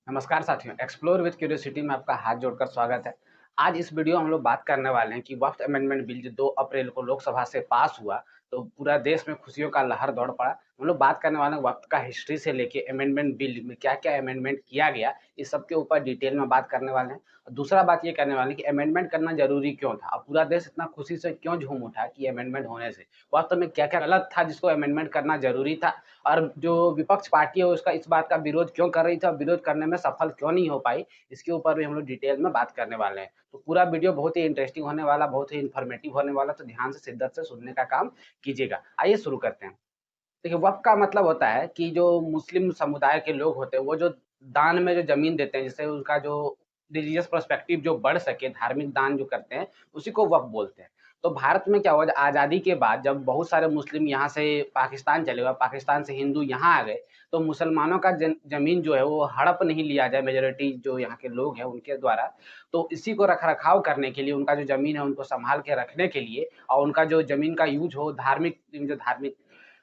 नमस्कार साथियों, explore with curiosity में आपका हाथ जोड़कर स्वागत है। आज इस वीडियो हम लोग बात करने वाले हैं कि वक़्त अमेंडमेंट बिल जो 2 अप्रैल को लोकसभा से पास हुआ, तो पूरा देश में खुशियों का लहर दौड़ पड़ा। हम लोग बात करने वाले हैं वक़्त का हिस्ट्री से लेके अमेंडमेंट बिल में क्या-क्या अमेंडमेंट किया गया, इस सब के ऊपर डिटेल में बात करने वाले हैं। और दूसरा बात ये करने वाले हैं कि अमेंडमेंट करना ज़रूरी क्यों था? और पूरा देश इतना खुशी से क्यों झूम उठा कि अमेंडमेंट होने से? वक़्त में क्या-क्या गलत था जिसको अमेंडमेंट करना ज़रूरी था? और जो विपक्ष पार्टी है उसका इस बात का विरोध क्यों कर रही थी और विरोध करने में सफल क्यों नहीं हो पाई, इसके ऊपर भी हम लोग डिटेल में बात करने वाले हैं। तो पूरा वीडियो बहुत ही इंटरेस्टिंग होने वाला, बहुत ही इन्फॉर्मेटिव होने वाला, तो ध्यान से शिद्दत से सुनने का काम कीजिएगा। आइए शुरू करते हैं। देखिए, वक़्फ़ का मतलब होता है कि जो मुस्लिम समुदाय के लोग होते हैं, वो जो दान में जो ज़मीन देते हैं, जिससे उनका जो रिलीजियस पर्सपेक्टिव जो बढ़ सके, धार्मिक दान जो करते हैं, उसी को वक़्फ़ बोलते हैं। तो भारत में क्या हुआ, आज़ादी के बाद जब बहुत सारे मुस्लिम यहाँ से पाकिस्तान चले गए, पाकिस्तान से हिंदू यहाँ आ गए, तो मुसलमानों का ज़मीन जो है, वो हड़प नहीं लिया जाए, मेजॉरिटी जो यहाँ के लोग हैं, उनके द्वारा। तो इसी को रख-रखाव करने के लिए, उनका जो ज़मीन है, उनको सँभाल के रखने के लिए और उनका जो ज़मीन का यूज़ हो, धार्मिक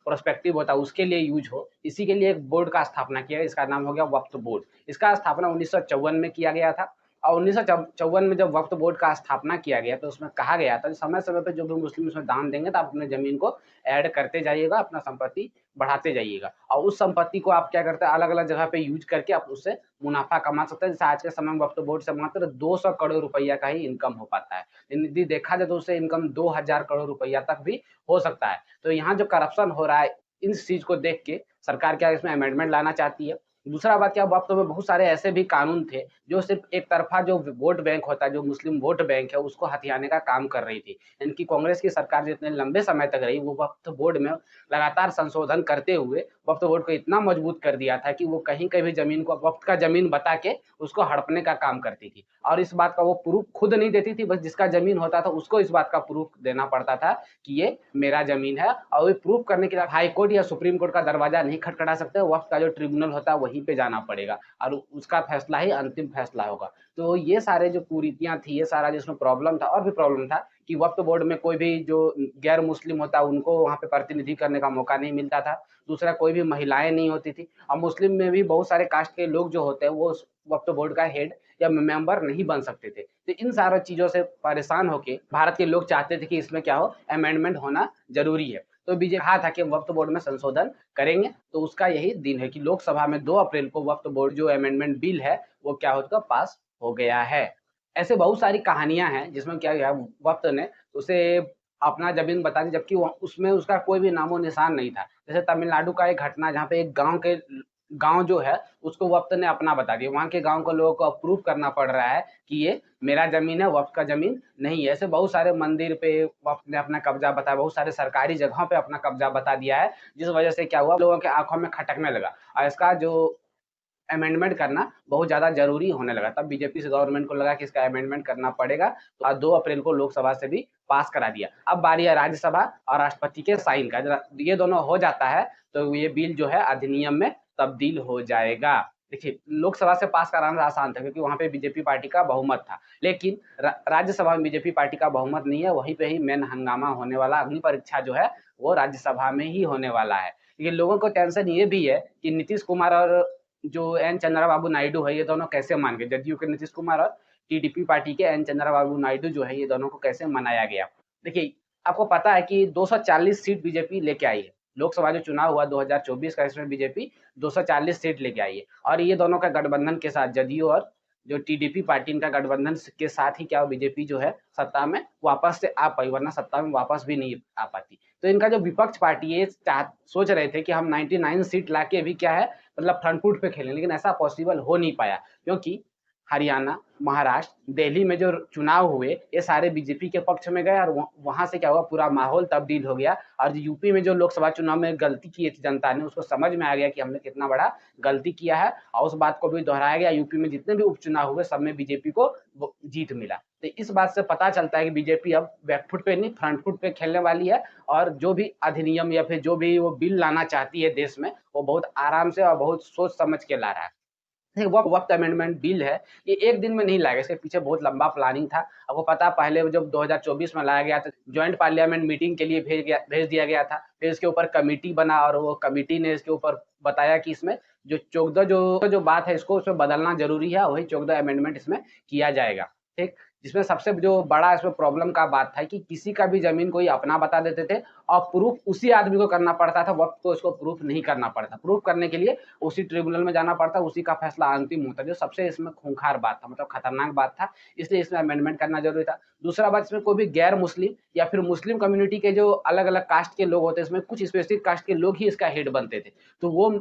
प्रोस्पेक्टिव होता है उसके लिए यूज़ हो, इसी के लिए एक बोर्ड का स्थापना किया, इसका नाम हो गया वक्फ बोर्ड। इसका स्थापना 1954 में किया गया था और 1954 में जब वक्फ बोर्ड का स्थापना किया गया तो उसमें कहा गया था समय-समय पे जो भी मुस्लिम उसमें दान देंगे तो आप अपने ज़मीन को ऐड करते जाइएगा, अपना संपत्ति बढ़ाते जाइएगा और उस संपत्ति को आप क्या करते हैं अलग-अलग जगह पे यूज़ करके आप उससे मुनाफ़ा कमा सकते हैं। जैसे आज के समय में वक्फ बोर्ड से मात्र 200 करोड़ रुपया का ही इनकम हो पाता है। यदि देखा जाए तो उससे इनकम 2000 करोड़ रुपया तक भी हो सकता है। तो यहाँ जो करप्शन हो रहा है, इस चीज़ को देख के सरकार क्या इसमें अमेंडमेंट लाना चाहती है। दूसरा बात क्या वक़्त में बहुत सारे ऐसे भी कानून थे, जो सिर्फ़ एक तरफ़ा जो वोट बैंक होता है, जो मुस्लिम वोट बैंक है, उसको हथियाने का काम कर रही थी। इनकी कांग्रेस की सरकार जितने लंबे समय तक रही, वो वक़्त बोर्ड में लगातार संशोधन करते हुए वक़्त बोर्ड को इतना मजबूत कर दिया था कि वो कहीं के भी ज़मीन को वक़्त का ज़मीन बता के उसको हड़पने का काम करती थी। और इस बात का वो प्रूफ़ खुद नहीं देती थी, बस जिसका ज़मीन होता था, उसको इस बात का प्रूफ़ देना पड़ता था कि ये मेरा ज़मीन है और ये प्रूव करने के लिए हाई कोर्ट या सुप्रीम कोर्ट का दरवाज़ा नहीं खटखटा सकते, वक़्त का जो ट्रिब्यूनल होता है वहीं पे जाना पड़ेगा और उसका फैसला ही अंतिम फैसला होगा। तो ये सारे जो कुरीतियाँ थी, ये सारा जिसमें प्रॉब्लम था और भी प्रॉब्लम था कि वक़्त बोर्ड में कोई भी जो गैर मुस्लिम होता है, उनको वहाँ पे प्रतिनिधि करने का मौका नहीं मिलता था। दूसरा कोई भी महिलाएँ नहीं होती थी और मुस्लिम में भी बहुत सारे कास्ट के लोग जो होते हैं, वो उस वक़्त बोर्ड का हेड या मेंबर नहीं बन सकते थे। तो इन सारी चीज़ों से परेशान होके भारत के लोग चाहते थे कि इसमें क्या हो अमेंडमेंट होना ज़रूरी है। तो बीजेपी कहा था कि वक्फ बोर्ड में संशोधन करेंगे, तो उसका यही दिन है कि लोकसभा में 2 अप्रैल को वक्फ बोर्ड जो अमेंडमेंट बिल है, वो क्या हो चुका पास हो गया है। ऐसे बहुत सारी कहानियाँ हैं जिसमें क्या गया वक़्त ने उसे अपना ज़मीन बता दी जबकि वो उसमें उसका कोई भी नामो-निशान नहीं था। जैसे तमिलनाडु का एक घटना जहाँ पे एक गाँव जो है उसको वक़्त ने अपना बता दिया। वहाँ के गाँव के लोगों को अब प्रूव करना पड़ रहा है कि ये मेरा ज़मीन है, वक़्त का ज़मीन नहीं है। ऐसे बहुत सारे मंदिर पे वक़्त ने अपना कब्ज़ा बताया, बहुत सारे सरकारी जगहों पे अपना कब्ज़ा बता दिया है, जिस वज़ह से क्या हुआ लोगों की आँखों में खटकने लगा और इसका जो अमेंडमेंट करना बहुत ज़्यादा ज़रूरी होने लगा। तब बीजेपी से गवर्नमेंट को लगा कि इसका अमेंडमेंट करना पड़ेगा, तो 2 अप्रैल को लोकसभा से भी पास करा दिया। अब बारी है राज्यसभा और राष्ट्रपति के साइन का। जरा ये दोनों हो जाता है, तो ये बिल जो है अधिनियम में तब्दील हो जाएगा। देखिए, लोकसभा से पास कराना आसान था क्योंकि वहाँ पे बीजेपी पार्टी का बहुमत था। लेकिन राज्यसभा में बीजेपी पार्टी का बहुमत नहीं है, वहीं पे ही मेन हंगामा होने वाला अग्नि परीक्षा जो है, वो राज्यसभा में ही होने वाला है। ये लोगों को टेंशन ये भी है कि नीतीश कुमार और जो एन चंद्राबाबू नायडू है, ये दोनों कैसे मान गए? जदयू के नीतीश कुमार और टीडीपी पार्टी के एन चंद्राबाबू नायडू जो है, ये दोनों को कैसे मनाया गया? देखिए, आपको पता है कि 240 सीट बीजेपी लेके आई है। लोकसभा जो चुनाव हुआ 2024 का, इसमें बीजेपी 240 सीट लेके आई है और ये दोनों का गठबंधन के साथ जदयू और जो टीडीपी पार्टी इनका गठबंधन के साथ ही क्या बीजेपी जो है सत्ता में वापस से आ पाई, वरना सत्ता में वापस भी नहीं आ पाती। तो इनका जो विपक्ष पार्टी है, सोच रहे थे कि हम 99 सीट लाके भी क्या है मतलब फ्रंट फुट पे खेलें, लेकिन ऐसा पॉसिबल हो नहीं पाया क्योंकि हरियाणा, महाराष्ट्र, दिल्ली में जो चुनाव हुए, ये सारे बीजेपी के पक्ष में गए और वहाँ से क्या हुआ पूरा माहौल तब्दील हो गया और जो यूपी में जो लोकसभा चुनाव में गलती की थी जनता ने, उसको समझ में आ गया कि हमने कितना बड़ा गलती किया है और उस बात को भी दोहराया गया। यूपी में जितने भी उपचुनाव हुए, सब में बीजेपी को वो जीत मिला। तो इस बात से पता चलता है कि बीजेपी अब बैक फुट पे नहीं, फ्रंट फुट पे खेलने वाली है और जो भी अधिनियम या फिर जो भी वो बिल लाना चाहती है देश में, वो बहुत आराम से और बहुत सोच समझ के ला रहा है। देखिए, वक़्त अमेंडमेंट बिल है, ये एक दिन में नहीं लाएगा, इसके पीछे बहुत लंबा प्लानिंग था। आपको पता है पहले जब 2024 में लाया गया था, जॉइंट पार्लियामेंट मीटिंग के लिए भेज दिया गया था। फिर इसके ऊपर कमिटी बना और वो कमिटी ने इसके ऊपर बताया कि इसमें जो 14 जो बात है इसको उसमें बदलना जरूरी है, वही 14 अमेंडमेंट इसमें किया जाएगा। ठीक, जिसमें सबसे जो बड़ा इसमें प्रॉब्लम का बात था कि किसी का भी जमीन कोई अपना बता देते थे और प्रूफ उसी आदमी को करना पड़ता था, वक्त को इसको प्रूफ नहीं करना पड़ता। प्रूफ करने के लिए उसी ट्रिब्यूनल में जाना पड़ता, उसी का फैसला अंतिम होता, जो सबसे इसमें खूंखार बात था, मतलब खतरनाक बात था, इसलिए इसमें अमेंडमेंट करना जरूरी था। दूसरा बात, इसमें कोई भी गैर मुस्लिम या फिर मुस्लिम कम्युनिटी के जो अलग अलग कास्ट के लोग होते हैं, इसमें कुछ स्पेसिफिक कास्ट के लोग ही इसका हेड बनते थे, तो वो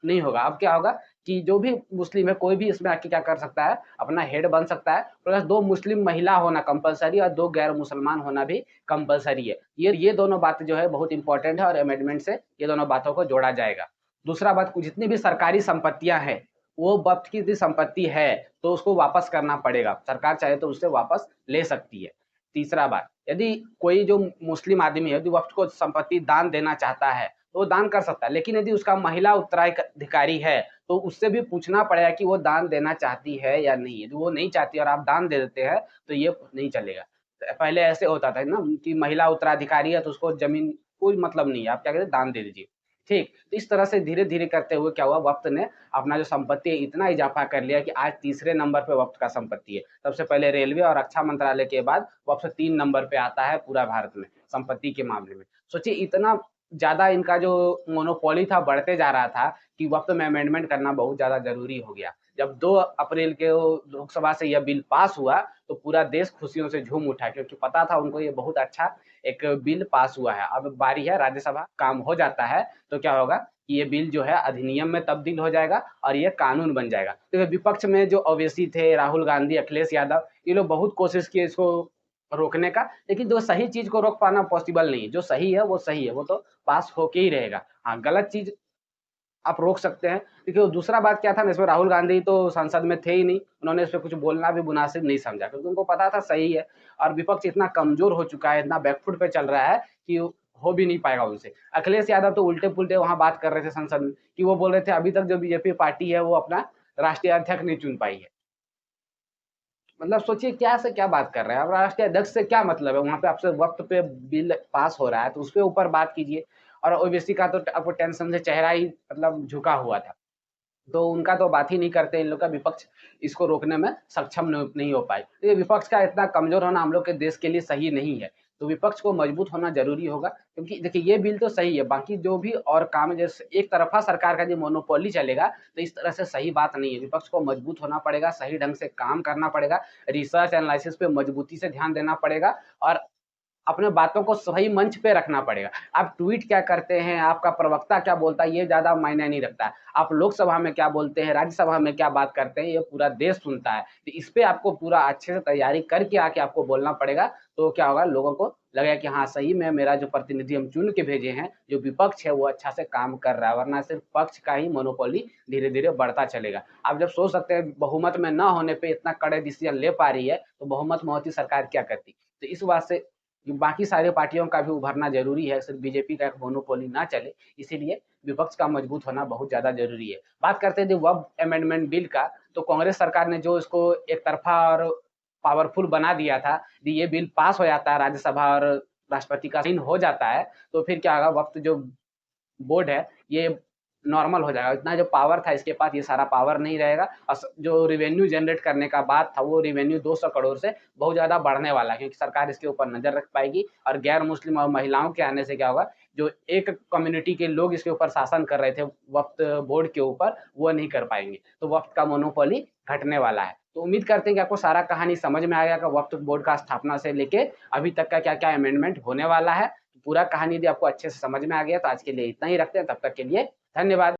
नहीं होगा। अब क्या होगा कि जो भी मुस्लिम है कोई भी इसमें आके क्या कर सकता है, अपना हेड बन सकता है, प्लस 2 मुस्लिम महिला होना कंपल्सरी और 2 गैर मुसलमान होना भी कंपल्सरी है। ये दोनों बातें जो है बहुत इंपॉर्टेंट है और अमेंडमेंट से ये दोनों बातों को जोड़ा जाएगा। दूसरा बात, जितनी भी सरकारी संपत्तियां हैं, वो वक़्त की यदि संपत्ति है तो उसको वापस करना पड़ेगा। सरकार चाहे तो उससे वापस ले सकती है। तीसरा बात, यदि कोई जो मुस्लिम आदमी है, यदि वक़्त को संपत्ति दान देना चाहता है, तो वो दान कर सकता है। लेकिन यदि उसका महिला उत्तराधिकारी है, तो उससे भी पूछना पड़ेगा कि वो दान देना चाहती है या नहीं। यदि वो नहीं चाहती और आप दान दे देते हैं, तो ये नहीं चलेगा। पहले ऐसे होता था ना कि महिला उत्तराधिकारी है तो उसको ज़मीन कोई मतलब नहीं है, आप क्या कहते हैं दान दे दीजिए। ठीक, तो इस तरह से धीरे-धीरे करते हुए क्या हुआ, वक़्त ने अपना जो संपत्ति है इतना इज़ाफ़ा कर लिया कि आज तीसरे नंबर पे वक़्त का संपत्ति है। सबसे पहले रेलवे और रक्षा मंत्रालय के बाद वक़्त 3 नंबर पे आता है पूरा भारत में, संपत्ति के मामले में। सोचिए इतना ज़्यादा इनका जो मोनोपोली था बढ़ते जा रहा था कि वक़्त में अमेंडमेंट करना बहुत ज़्यादा ज़रूरी हो गया। जब 2 अप्रैल को लोकसभा से यह बिल पास हुआ, तो पूरा देश खुशियों से झूम उठा क्योंकि पता था उनको ये बहुत अच्छा एक बिल पास हुआ है। अब बारी है राज्यसभा काम हो जाता है, तो क्या होगा कि ये बिल जो है अधिनियम में तब्दील हो जाएगा और ये कानून बन जाएगा। तो विपक्ष में जो ओवैसी थे, राहुल गांधी, अखिलेश यादव, ये लोग बहुत कोशिश किए इसको रोकने का, लेकिन जो सही चीज़ को रोक पाना पॉसिबल नहीं है। जो सही है, वो सही है, वो तो पास होके ही रहेगा। हाँ, गलत चीज़ आप रोक सकते हैं। देखिए, दूसरा बात क्या था ना, इसमें राहुल गांधी तो संसद में थे ही नहीं, उन्होंने इसपे कुछ बोलना भी मुनासिब नहीं समझा क्योंकि उनको पता था सही है और विपक्ष इतना कमज़ोर हो चुका है, इतना बैकफुट पे चल रहा है कि हो भी नहीं पाएगा उनसे। अखिलेश यादव तो उल्टे-पुल्टे वहाँ बात कर रहे थे संसद में कि वो बोल रहे थे अभी तक जो बीजेपी पार्टी है वो अपना राष्ट्रीय अध्यक्ष नहीं चुन पाई है। मतलब सोचिए क्या से क्या बात कर रहे हैं। अब राष्ट्रीय अध्यक्ष से क्या मतलब है? वहाँ पे आपसे वक़्त पे बिल पास हो रहा है, तो उसके ऊपर बात कीजिए। और ओवैसी का तो आपको टेंशन से चेहरा ही मतलब झुका हुआ था। तो उनका तो बात ही नहीं करते, इन लोग का विपक्ष इसको रोकने में सक्षम नहीं हो पाए। तो ये विपक्ष का इतना कमज़ोर होना हम लोग के देश के लिए सही नहीं है। तो विपक्ष को मजबूत होना ज़रूरी होगा क्योंकि देखिए ये बिल तो सही है, बाकी जो भी और काम है जैसे एक तरफ़ा सरकार का जो मोनोपोली चलेगा, तो इस तरह से सही बात नहीं है। विपक्ष को मजबूत होना पड़ेगा, सही ढंग से काम करना पड़ेगा, रिसर्च एनालिसिस पे मजबूती से ध्यान देना पड़ेगा और अपने बातों को सही मंच पे रखना पड़ेगा। आप ट्वीट क्या करते हैं, आपका प्रवक्ता क्या बोलता है, ये ज़्यादा मायने नहीं रखता है। आप लोकसभा में क्या बोलते हैं, राज्यसभा में क्या बात करते हैं, ये पूरा देश सुनता है। तो इस पे आपको पूरा अच्छे से तैयारी करके आके आपको बोलना पड़ेगा, तो क्या होगा लोगों को लगेगा कि हाँ, सही में मेरा जो प्रतिनिधि हम चुन के भेजे हैं, जो विपक्ष है वो अच्छा से काम कर रहा है, वरना सिर्फ़ पक्ष का ही मोनोपोली धीरे-धीरे बढ़ता चलेगा। आप जब सोच सकते हैं बहुमत में ना होने पे इतना कड़े डिसीज़न ले पा रही है, तो बहुमत में होती सरकार क्या करती? तो इस बात से बाकी सारी पार्टियों का भी उभरना ज़रूरी है, सिर्फ़ बीजेपी का एक मोनोपोली ना चले, इसीलिए विपक्ष का मजबूत होना बहुत ज़्यादा ज़रूरी है। बात करते हैं जो वक़्त अमेंडमेंट बिल का, तो कांग्रेस सरकार ने जो इसको एक तरफ़ा और पावरफुल बना दिया था, यदि ये बिल पास हो जाता है राज्यसभा और राष्ट्रपति का साइन हो जाता है, तो फिर क्या होगा वक़्त जो बोर्ड है, ये नॉर्मल हो जाएगा। इतना जो पावर था इसके पास ये सारा पावर नहीं रहेगा और जो रेवेन्यू जनरेट करने का बात था वो रेवेन्यू 200 करोड़ से बहुत ज़्यादा बढ़ने वाला है क्योंकि सरकार इसके ऊपर नज़र रख पाएगी और गैर मुस्लिम और महिलाओं के आने से क्या होगा, जो एक कम्युनिटी के लोग इसके ऊपर शासन कर रहे थे वक़्त बोर्ड के ऊपर, वो नहीं कर पाएँगे। तो वक़्त का मोनोपोली घटने वाला है। तो उम्मीद करते हैं कि आपको सारा कहानी समझ में आ गया कि वक़्त बोर्ड का स्थापना से लेके अभी तक का क्या-क्या अमेंडमेंट होने वाला है। पूरा कहानी यदि आपको अच्छे से समझ में आ गया तो आज के लिए इतना ही रखते हैं, तब तक के लिए धन्यवाद।